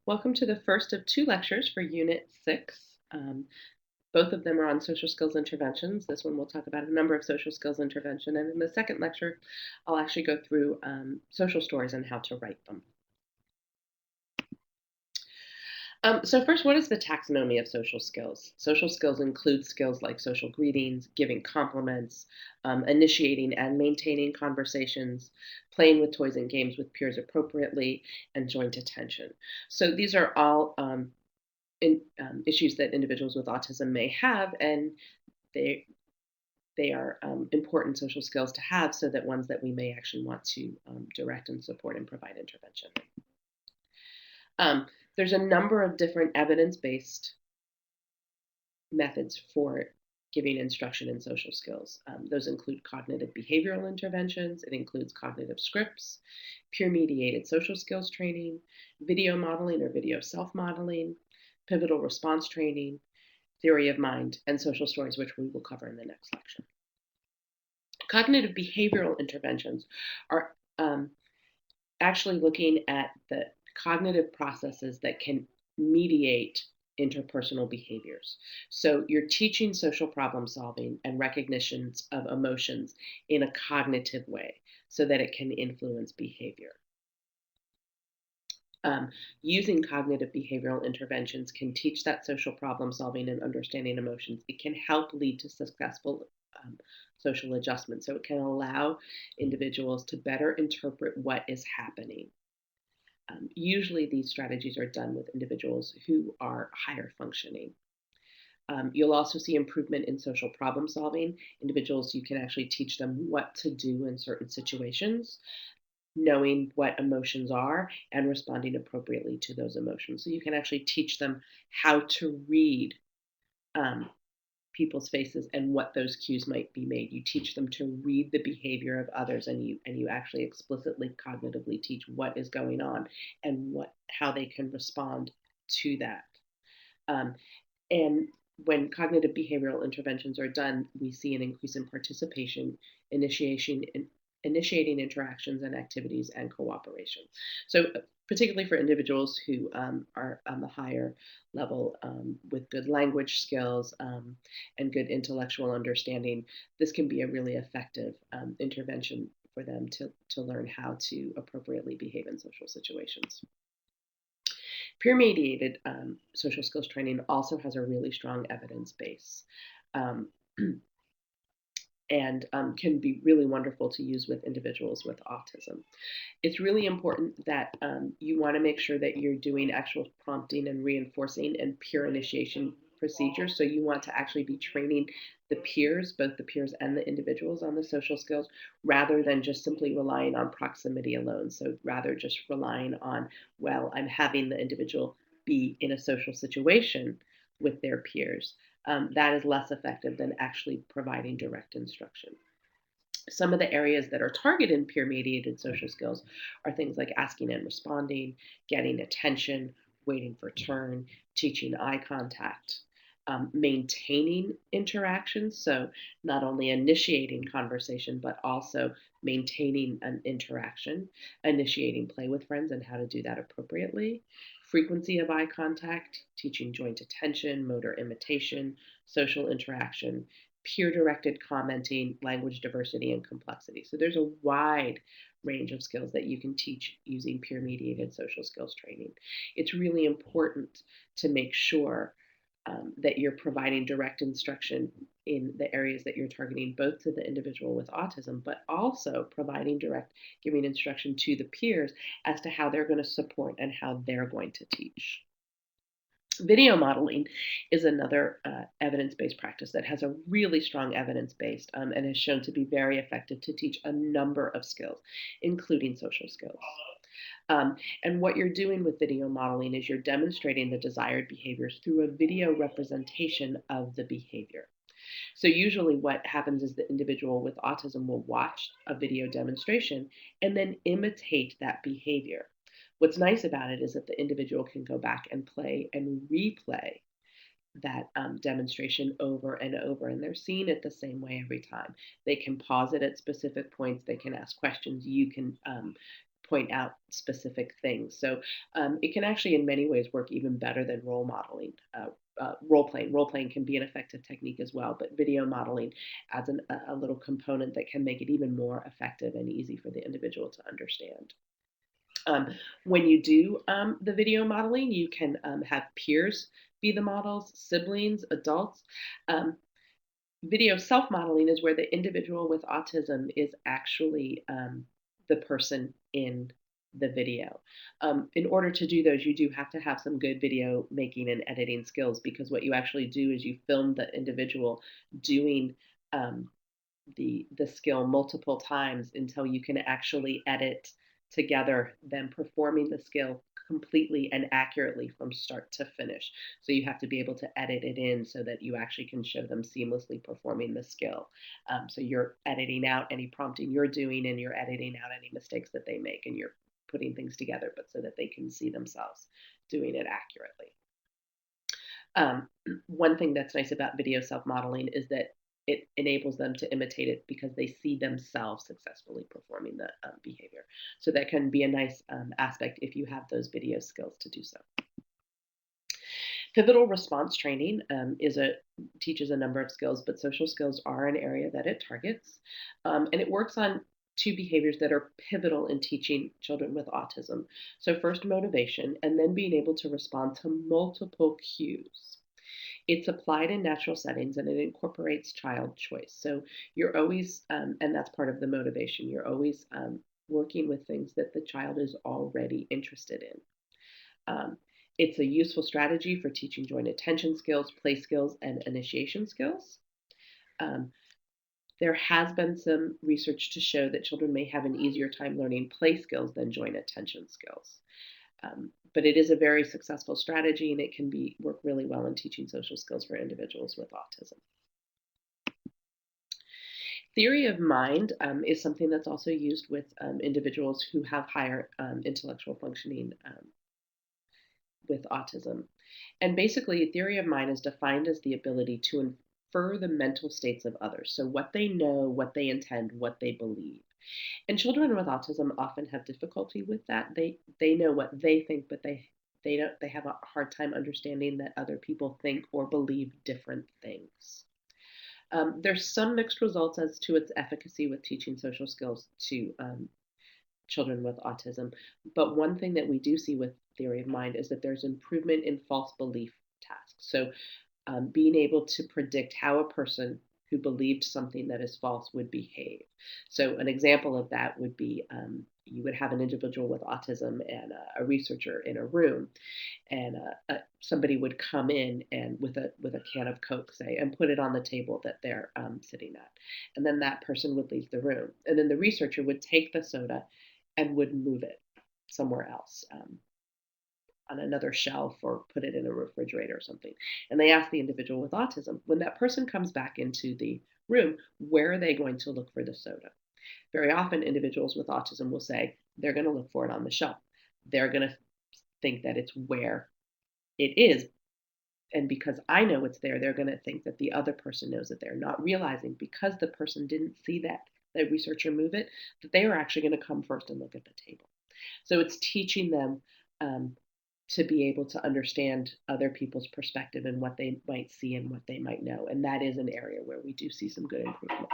Welcome to the first of two lectures for Unit 6. Both of them are on social skills interventions. This one will talk about a number of social skills intervention, and in the second lecture, I'll actually go through social stories and how to write them. So first, what is the taxonomy of social skills? Social skills include skills like social greetings, giving compliments, initiating and maintaining conversations, playing with toys and games with peers appropriately, and joint attention. So these are all issues that individuals with autism may have, and they they are important social skills to have, so that ones that we may actually want to direct and support and provide intervention. Um, there's a number of different evidence-based methods for giving instruction in social skills. Those include cognitive behavioral interventions, it includes cognitive scripts, peer mediated social skills training, video modeling or video self modeling, pivotal response training, theory of mind, and social stories, which we will cover in the next lecture. Cognitive behavioral interventions are actually looking at the cognitive processes that can mediate interpersonal behaviors. So you're teaching social problem solving and recognitions of emotions in a cognitive way so that it can influence behavior. Um, Using cognitive behavioral interventions can teach that social problem solving and understanding emotions. It can help lead to successful social adjustment. So it can allow individuals to better interpret what is happening. Usually, these strategies are done with individuals who are higher functioning. You'll also see improvement in social problem solving. Individuals, you can actually teach them what to do in certain situations, knowing what emotions are and responding appropriately to those emotions. So you can actually teach them how to read um, people's faces and what those cues might be made. You teach them to read the behavior of others, and you actually explicitly cognitively teach what is going on and what how they can respond to that. Um, and when cognitive behavioral interventions are done, we see an increase in participation, initiation, initiating interactions and activities, and cooperation. So, particularly for individuals who are on the higher level with good language skills and good intellectual understanding, this can be a really effective intervention for them to learn how to appropriately behave in social situations. Peer mediated social skills training also has a really strong evidence base. Um, and can be really wonderful to use with individuals with autism. It's really important that you want to make sure that you're doing actual prompting and reinforcing and peer initiation procedures. So you want to actually be training the peers, both the peers and the individuals, on the social skills rather than just simply relying on proximity alone. So rather just relying on, well, I'm having the individual be in a social situation with their peers. That is less effective than actually providing direct instruction. Some of the areas that are targeted in peer mediated social skills are things like asking and responding, getting attention, waiting for turn, teaching eye contact, maintaining interactions. So, not only initiating conversation, but also maintaining an interaction, initiating play with friends and how to do that appropriately, frequency of eye contact, teaching joint attention, motor imitation, social interaction, peer directed commenting, language diversity, and complexity. So there's a wide range of skills that you can teach using peer mediated social skills training. It's really important to make sure that you're providing direct instruction in the areas that you're targeting, both to the individual with autism, but also providing direct giving instruction to the peers as to how they're going to support and how they're going to teach. Video modeling is another evidence based practice that has a really strong evidence based and is shown to be very effective to teach a number of skills, including social skills. And what you're doing with video modeling is you're demonstrating the desired behaviors through a video representation of the behavior. So, usually, what happens is the individual with autism will watch a video demonstration and then imitate that behavior. What's nice about it is that the individual can go back and play and replay that demonstration over and over, and they're seeing it the same way every time. They can pause it at specific points, they can ask questions, you can point out specific things. So it can actually, in many ways, work even better than role modeling. Role playing. Role playing can be an effective technique as well, but video modeling adds a little component that can make it even more effective and easy for the individual to understand. Um, when you do the video modeling, you can have peers be the models, siblings, adults. Um, Video self modeling is where the individual with autism is actually the person in the video. In order to do those, you do have to have some good video making and editing skills, because what you actually do is you film the individual doing um, the skill multiple times until you can actually edit together them performing the skill completely and accurately from start to finish. So you have to be able to edit it in so that you actually can show them seamlessly performing the skill. So you're editing out any prompting you're doing, and you're editing out any mistakes that they make, and you're putting things together, but so that they can see themselves doing it accurately. Um, One thing that's nice about video self modeling is that it enables them to imitate it because they see themselves successfully performing the behavior. So that can be a nice aspect if you have those video skills to do so. Pivotal response training teaches a number of skills, but social skills are an area that it targets, and it works on two behaviors that are pivotal in teaching children with autism. So first, motivation, and then being able to respond to multiple cues. It's applied in natural settings, and it incorporates child choice. So you're always, and that's part of the motivation, you're always working with things that the child is already interested in. Um, it's a useful strategy for teaching joint attention skills, play skills, and initiation skills. Um, there has been some research to show that children may have an easier time learning play skills than joint attention skills. But it is a very successful strategy, and it can work really well in teaching social skills for individuals with autism. Theory of mind is something that's also used with individuals who have higher intellectual functioning with autism. And basically, theory of mind is defined as the ability to infer the mental states of others. So, what they know, what they intend, what they believe. And children with autism often have difficulty with that. They know what they think, but they have a hard time understanding that other people think or believe different things. There's some mixed results as to its efficacy with teaching social skills to children with autism. But one thing that we do see with theory of mind is that there's improvement in false belief tasks. So being able to predict how a person who believed something that is false would behave. So an example of that would be you would have an individual with autism and a researcher in a room, and somebody would come in and with a can of Coke, say, and put it on the table that they're sitting at, and then that person would leave the room, and then the researcher would take the soda and would move it somewhere else. On another shelf or put it in a refrigerator or something. And they ask the individual with autism, when that person comes back into the room, where are they going to look for the soda? Very often, individuals with autism will say they're going to look for it on the shelf. They're going to think that it's where it is. And because I know it's there, they're going to think that the other person knows it there, not realizing because the person didn't see the researcher move it, that they are actually going to come first and look at the table. So it's teaching them um, to be able to understand other people's perspective and what they might see and what they might know. And that is an area where we do see some good improvement.